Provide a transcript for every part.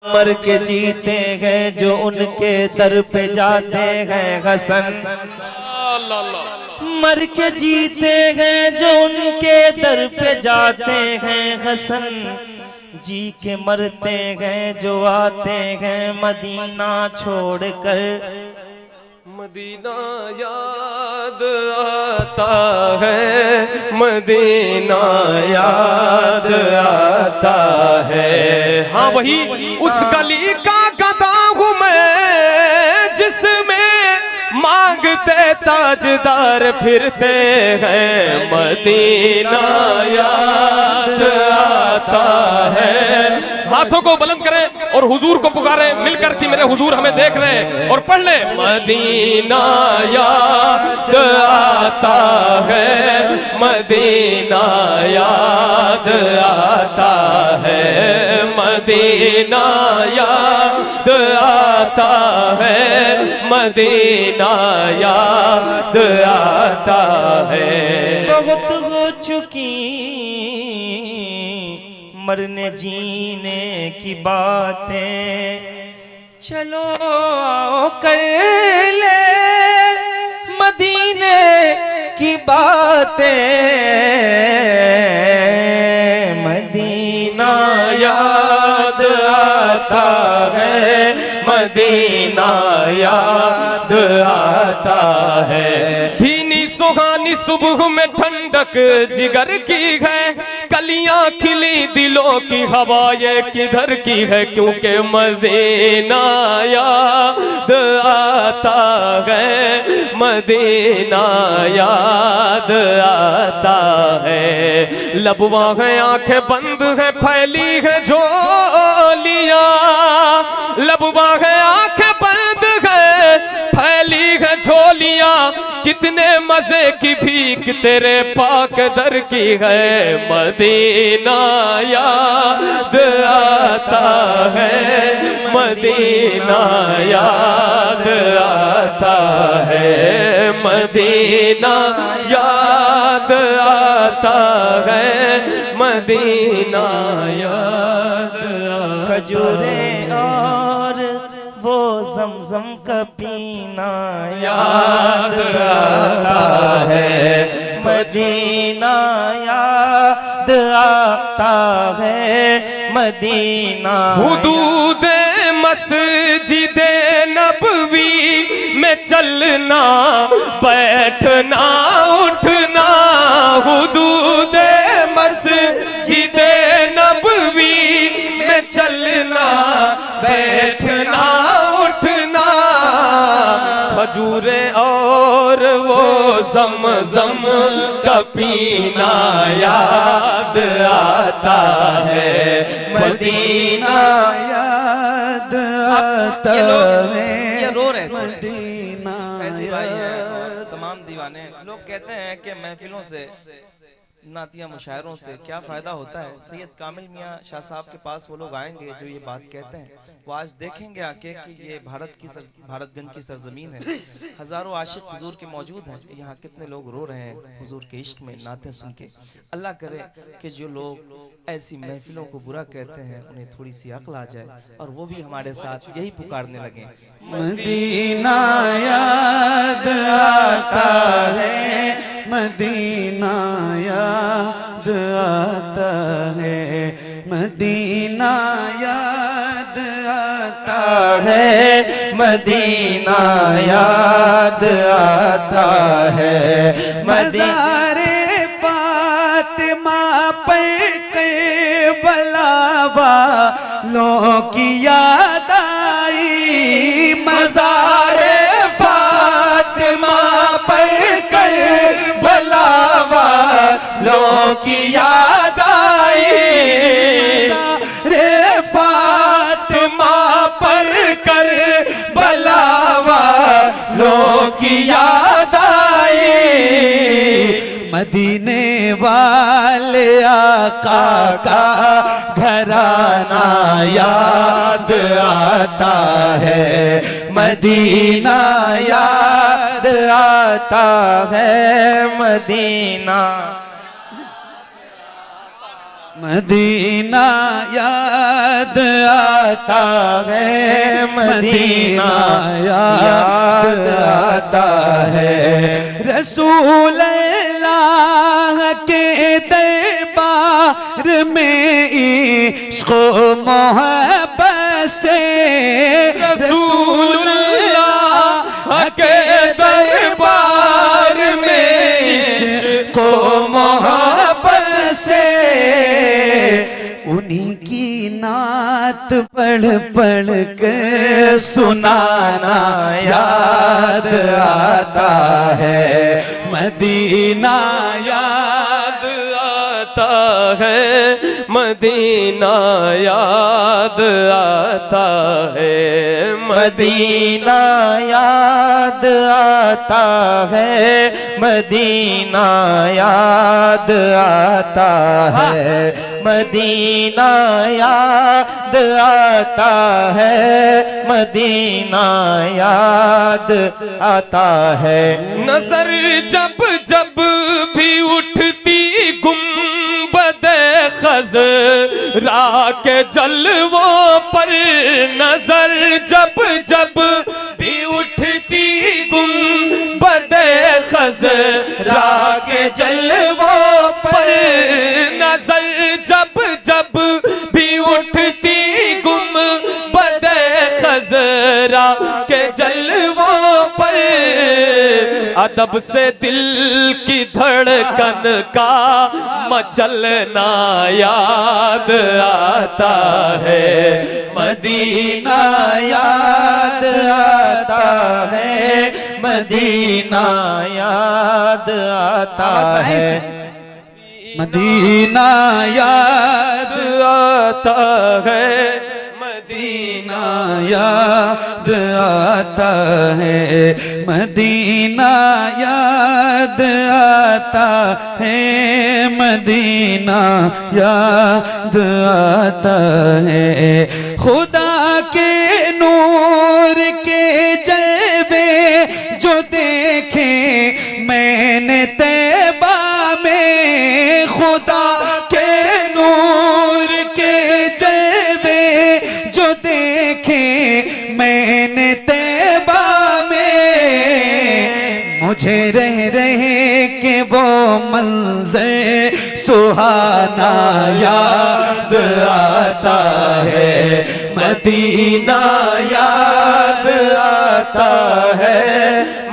मर के जीते हैं जो उनके दर पे जाते हैं हसन। मर के जीते हैं जो उनके दर पे जाते हैं हसन। जी के मरते हैं जो आते हैं मदीना छोड़कर। मदीना याद आता है, मदीना याद आता है। हाँ वही उस गली का गदा हूँ मैं जिसमें मांगते ताजदार फिरते हैं। मदीना याद आता है। हाथों को बुलंद करें और हुजूर को पुकारें मिलकर कि मेरे हुजूर हमें देख रहे हैं, और पढ़ ले मदीना याद आता है, मदीना याद आता है, मदीना याद आता है, मदीना याद आता है। बहुत हो चुकी मरने जीने की बातें, चलो आओ कर ले मदीने की बातें। मदीना याद आता है, मदीना याद आता है। भीनी सुहानी सुबह में ठंडक जिगर की है, कलियां खिली दिलों की हवा ये किधर की है। क्योंकि मदीना याद आता है, मदीना याद आता है। लबवा है आंखें बंद है फैली है झोलियां, लबवा है आंखें बंद है फैली है झोलियां। कितने मजे की भीख तेरे पाक दर की है। मदीना याद आता है, मदीना याद आता है, मदीना याद आता है, मदीना याद। खजूरे और वो ज़मज़म का पीना याद आता है, मदीना याद आता है, मदीना। हुदूद मस्जिदे नबवी में चलना बैठना उठना, हुदूद मस्जिदे नबवी में चलना बैठना उठना। खजूरे और वो ज़मज़म का पीना याद आता है, मदीना याद आता है। ये रो रहे मदीना तमाम दीवाने लोग कहते हैं कि महफिलों से नातिया मुशायरों से क्या फ़ायदा होता है। सैयद कामिल मियाँ शाह साहब के पास वो लोग आएंगे जो ये बात कहते हैं, वो आज देखेंगे आके कि ये भारतगंज की सरजमीन है। हज़ारों आशिक हुजूर के मौजूद हैं। यहाँ कितने लोग रो रहे हैं हुजूर के इश्क में नाते सुन के। अल्लाह करे कि जो लोग ऐसी महफिलों को बुरा कहते हैं उन्हें थोड़ी सी अक्ल आ जाए और वो भी हमारे साथ यही पुकारने लगे। मदीना याद आता है, मदीना याद आता है, मदीना याद आता है, मदीना याद आता है। मज़ारे फातिमा पर करबला वालों की याद आई। मज़ारे फातिमा पर करबला वालों की याद आई। रे फातिमा पर करबला वालों की याद आई। मदीने वाले आका का घराना याद आता है, मदीना याद आता है, मदीना मदीना याद आता है, मदीना याद आता है। रसूल अल्लाह के दरबार में इश्क़ मोहब्बत से, रसूल अल्लाह के दरबार में इश्क़ मोहब्बत से, उन्हीं की नात पढ़ पढ़ कर सुनाना याद आता है, मदीना याद आता है, मदीना याद आता है, मदीना याद आता है, मदीना याद आता है, मदीना याद आता है, मदीना याद आता है। नजर जब जब भी उठती गुंबदे खज़रा के जलवों पर, नजर जब जब भी उठती गुंबदे खज़रा के जलवों पर, नजर जब जब भी उठती गुंबदे खज़रा के जलवों पर, अदब से दिल की धड़कन का मचलना याद आता है, मदीना याद आता है, मदीना याद आता है, मदीना याद आता है, मदीना याद आता है, मदीना याद आता है, मदीना याद आता है। खुदा के नूर के जलवे जो देखे मैंने तैबा में, खुदा के नूर के जलवे जो देखे मैंने तैबा में, मुझे रह रहे के वो मंज़र सुहाना याद आता है, मदीना याद आता है,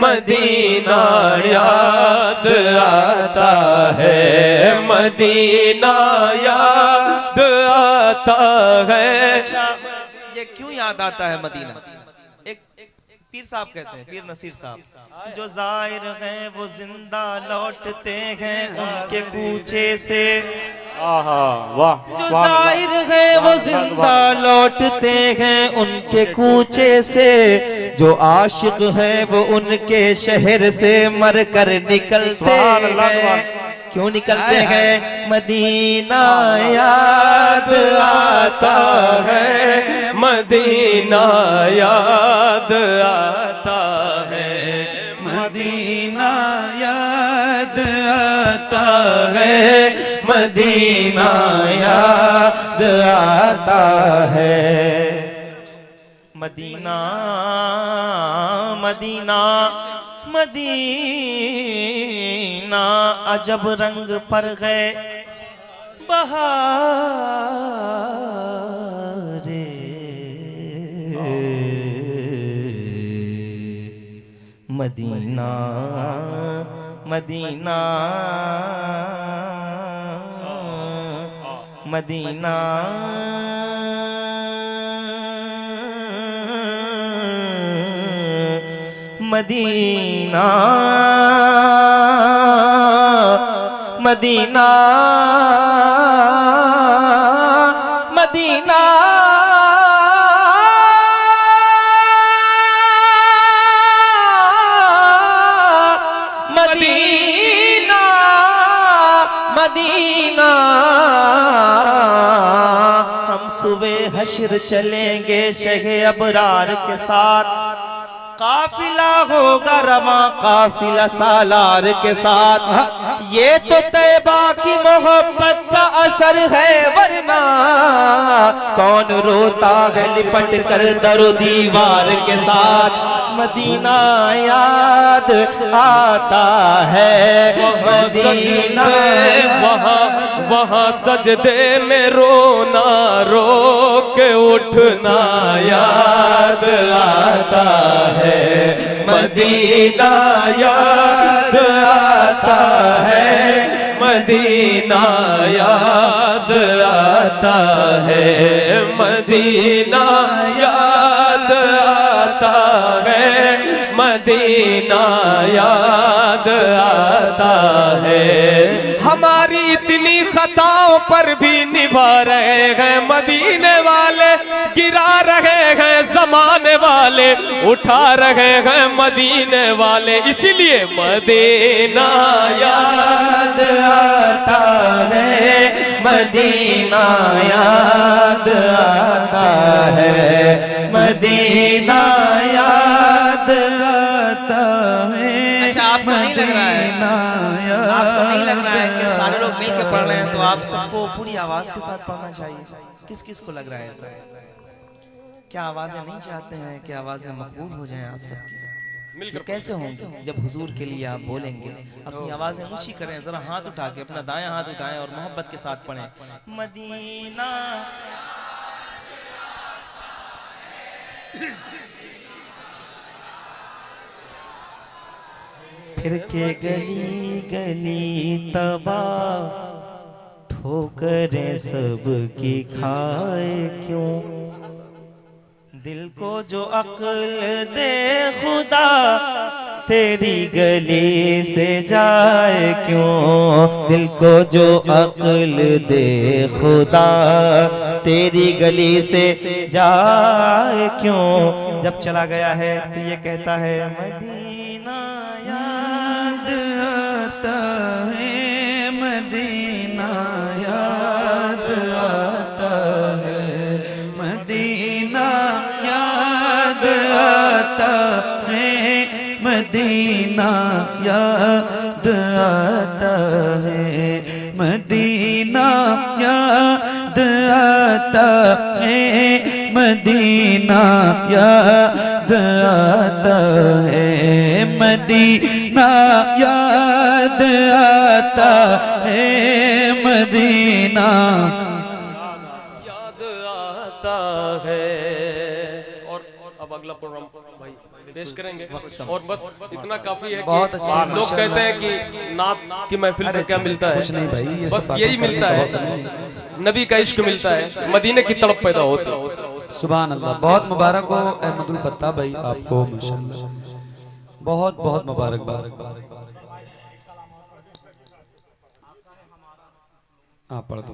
मदीना याद आता है, मदीना याद आता है। ये क्यों याद आता है मदीना? एक पीर साहब कहते हैं, पीर नसीर साहब, जो जाहिर हैं वो जिंदा लौटते हैं उनके कूचे से, जो जाहिर है वो जिंदा लौटते हैं उनके कूचे से, जो आशिक है वो उनके शहर से मर कर निकलते हैं। क्यों निकलते हैं? मदीना याद आता है, मदीना याद आता है, मदीना याद आता है, मदीना याद आता है। मदीना मदीना मदीना अजब रंग पर गए बहारे, Medina Medina Medina Medina Medina Medina Medina Medina हम सुबह हश्र चलेंगे शहे अबरार के साथ, काफिला होगा रवा काफिला सालार के साथ। ये तो तैबा की मोहब्बत का असर है, वरना कौन रोता है लिपट कर दरो दीवार के साथ। मदीना याद आता है, मदीना वहाँ सजदे में रोना, रो के उठना याद आता है, मदीना याद आता है, मदीना याद आता है, मदीना याद आता है, मदीना याद आता है। हमारी इतनी खताओं पर भी निभा रहे हैं मदीने वाले, गिरा रहे हैं जमाने वाले, उठा रहे हैं मदीने वाले। इसीलिए मदीना याद आता है, मदीना याद आता है, मदीना याद आता है। अच्छा, आपको नहीं लग रहा है, आपको नहीं लग रहा है कि सारे लोग मिल के पढ़ रहे हैं, तो आप सबको पूरी आवाज के साथ पढ़ना चाहिए। किस किस को लग रहा है ऐसा? क्या आवाजें नहीं चाहते हैं कि आवाजें मकबूल हो जाएं आप सबकी? तो कैसे होंगे जब हुजूर के लिए आप बोलेंगे? अपनी आवाजें ऊंची करें, जरा हाथ उठा के अपना दायां हाथ उठाएं और मोहब्बत के साथ पढ़ें मदीना। फिर के गली गली तबाह, ठोकरें सबकी खाए क्यों? दिल को जो अक्ल दे खुदा, तेरी गली से जाए क्यों? दिल को जो अक्ल दे खुदा, तेरी गली से जाए क्यों? जब चला गया है तो ये कहता है मदीना याद आता है, मदीना याद आता है, मदीना याद आता है, मदीना याद आता है, मदीना याद आता है, मदीना याद आता है, मदीना याद आता है, मदीना याद आता है। और अब अगला प्रोग्राम भाई पेश करेंगे और बस इतना काफी है। बहुत कि अच्छी लोग कहते हैं कि नात की महफिल से क्या मिलता है? कुछ नहीं भाई, ये बस सब यही मिलता है, नबी का इश्क मिलता है, मदीने की तड़प पैदा होती है। सुभान अल्लाह। बहुत मुबारक हो अहमदुल फत्ता भाई आपको, माशाअल्लाह बहुत बहुत मुबारकबाद। हाँ पढ़ दो।